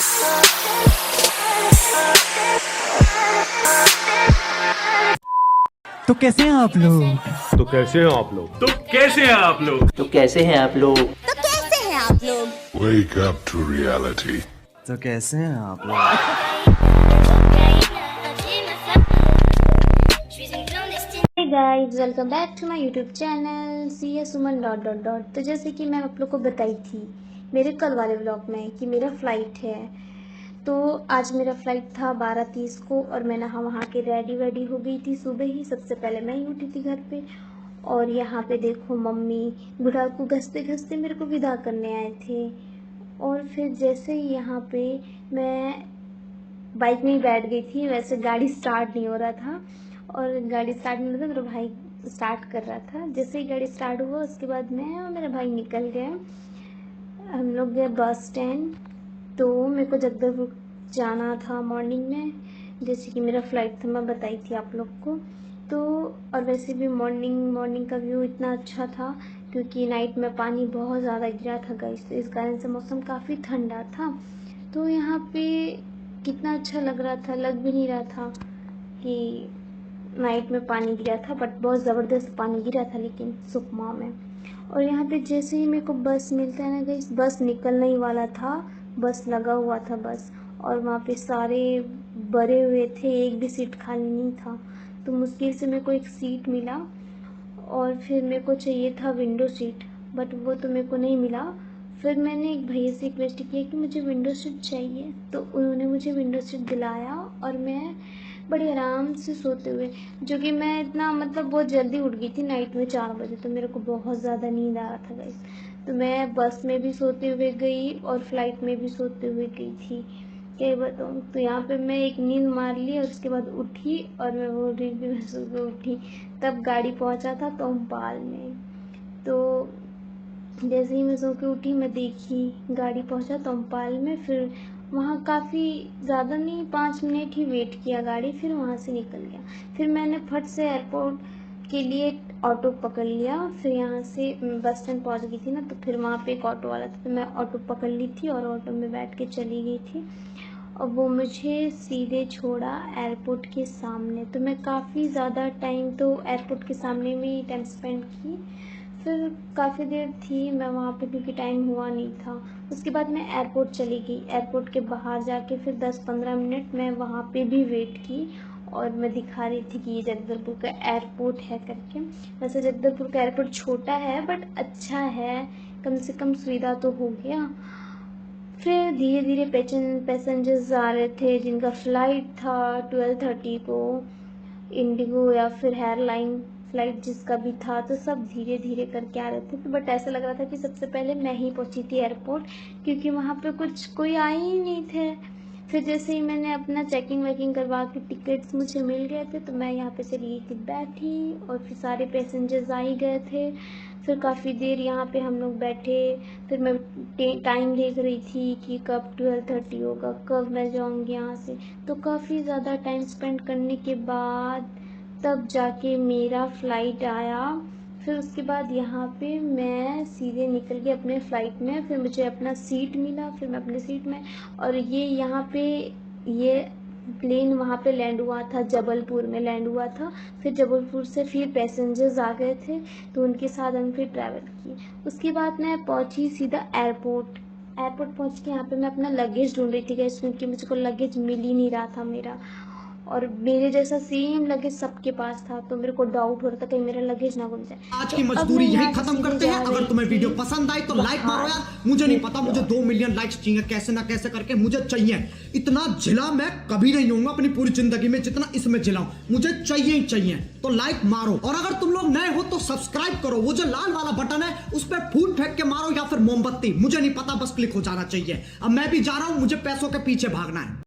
तो कैसे हैं आप लोग? तो कैसे हैं आप लोग? तो कैसे हैं आप लोग? तो कैसे हैं आप लोग? तो कैसे हैं आप लोग? Wake up to reality. तो कैसे हैं आप लोग? Hey guys, welcome back to my YouTube channel CS Suman . तो जैसे कि मैं आप लोग को बताई थी मेरे कल वाले व्लॉग में कि मेरा फ़्लाइट है, तो आज मेरा फ़्लाइट था 12:30 को और मैं नहा वहाँ के रेडी हो गई थी सुबह ही। सबसे पहले मैं ही उठी थी घर पे और यहाँ पे देखो मम्मी बुढ़ा को घसते घसते मेरे को विदा करने आए थे। और फिर जैसे ही यहाँ पे मैं बाइक में ही बैठ गई थी, वैसे गाड़ी स्टार्ट नहीं हो रहा था और गाड़ी स्टार्ट नहीं हो रहा था, मेरा भाई स्टार्ट कर रहा था। जैसे ही गाड़ी स्टार्ट हुआ उसके बाद मैं और मेरा भाई निकल गए। हम लोग गए बस स्टैंड। तो मेरे को जगदलपुर जाना था मॉर्निंग में, जैसे कि मेरा फ़्लाइट था, मैं बताई थी आप लोग को। तो और वैसे भी मॉर्निंग का व्यू इतना अच्छा था क्योंकि नाइट में पानी बहुत ज़्यादा गिरा था गाइस, तो इस कारण से मौसम काफ़ी ठंडा था। तो यहाँ पे कितना अच्छा लग रहा था, लग भी नहीं रहा था कि नाइट में पानी गिरा था, बट बहुत ज़बरदस्त पानी गिरा था लेकिन सुकमा में। और यहाँ पे जैसे ही मेरे को बस मिलता है ना गाइस, बस निकलने ही वाला था, बस लगा हुआ था बस, और वहाँ पे सारे भरे हुए थे, एक भी सीट खाली नहीं था। तो मुश्किल से मेरे को एक सीट मिला और फिर मेरे को चाहिए था विंडो सीट, बट वो तो मेरे को नहीं मिला। फिर मैंने एक भैया से रिक्वेस्ट किया कि मुझे विंडो सीट चाहिए, तो उन्होंने मुझे विंडो सीट दिलाया और मैं बड़े आराम से सोते हुए, जो कि मैं इतना बहुत जल्दी उठ गई थी नाइट में 4 बजे, तो मेरे को बहुत ज़्यादा नींद आ रहा था गाइस। तो मैं बस में भी सोते हुए गई और फ्लाइट में भी सोते हुए गई थी, क्या बताऊँ। तो यहाँ पे मैं एक नींद मार ली और उसके बाद उठी और मैं बोल रही थी मैं सुबह उठी, तब गाड़ी पहुँचा था तोमपाल में। तो जैसे ही मैं सो के उठी मैं देखी गाड़ी पहुँचा तोमपाल में, फिर वहाँ काफ़ी ज़्यादा नहीं 5 मिनट ही वेट किया गाड़ी, फिर वहाँ से निकल गया। फिर मैंने फट से एयरपोर्ट के लिए ऑटो पकड़ लिया, फिर यहाँ से बस स्टैंड पहुँच गई थी ना, तो फिर वहाँ पे एक ऑटो वाला था, तो मैं ऑटो पकड़ ली थी और ऑटो में बैठ के चली गई थी और वो मुझे सीधे छोड़ा एयरपोर्ट के सामने। तो मैं काफ़ी ज़्यादा टाइम तो एयरपोर्ट के सामने में ही टाइम स्पेंड की। फिर काफ़ी देर थी मैं वहाँ पे क्योंकि टाइम हुआ नहीं था। उसके बाद मैं एयरपोर्ट चली गई, एयरपोर्ट के बाहर जाके फिर 10-15 मिनट मैं वहाँ पे भी वेट की और मैं दिखा रही थी कि ये जगदलपुर का एयरपोर्ट है करके। वैसे जगदलपुर का एयरपोर्ट छोटा है बट अच्छा है, कम से कम सुविधा तो हो गया। फिर धीरे धीरे पैसेंजर्स आ रहे थे जिनका फ़्लाइट था 12:30 को, इंडिगो या फिर एयरलाइन फ़्लाइट जिसका भी था, तो सब धीरे धीरे करके आ रहे थे। तो बट ऐसा लग रहा था कि सबसे पहले मैं ही पहुंची थी एयरपोर्ट, क्योंकि वहाँ पे कोई आए ही नहीं थे। फिर जैसे ही मैंने अपना चेकिंग करवा के टिकट्स मुझे मिल गए थे, तो मैं यहाँ पे चली गई थी बैठी और फिर सारे पैसेंजर्स आ ही गए थे। फिर काफ़ी देर यहाँ पे हम लोग बैठे, फिर मैं टाइम देख रही थी कि कब 12:30 होगा, कब मैं जाऊँगी यहाँ से। तो काफ़ी ज़्यादा टाइम स्पेंड करने के बाद तब जाके मेरा फ़्लाइट आया। फिर उसके बाद यहाँ पे मैं सीधे निकल गई अपने फ़्लाइट में, फिर मुझे अपना सीट मिला, फिर मैं अपने सीट में, और ये यहाँ पे ये प्लेन वहाँ पे लैंड हुआ था, जबलपुर में लैंड हुआ था। फिर जबलपुर से फिर पैसेंजर्स आ गए थे, तो उनके साथ हम फिर ट्रैवल किए। उसके बाद मैं पहुँची सीधा एयरपोर्ट पहुँच के यहाँ पे मैं अपना लगेज ढूंढ रही थी गाइस, क्योंकि मुझको लगेज मिल ही नहीं रहा था मेरा, और मेरे जैसा सेम लगेज सबके पास था, तो मेरे को डाउट हो रहा था कहीं मेरा लगेज ना गुम जाए। आज की मजदूरी यही खत्म करते हैं। अगर तुम्हें वीडियो पसंद आई तो लाइक मारो यार, मुझे नहीं पता, मुझे 2 मिलियन लाइक्स चाहिए, कैसे ना कैसे करके मुझे चाहिए। इतना झिला मैं कभी नहीं होऊंगा अपनी पूरी जिंदगी में जितना इसमें झिलाऊं, मुझे चाहिए ही चाहिए। तो लाइक मारो, और अगर तुम लोग नए हो तो सब्सक्राइब करो, वो जो लाल वाला बटन है उस पर फूल फेंक के मारो या फिर मोमबत्ती, मुझे नहीं पता, बस क्लिक हो जाना चाहिए। अब मैं भी जा रहा हूं, मुझे पैसों के पीछे भागना है।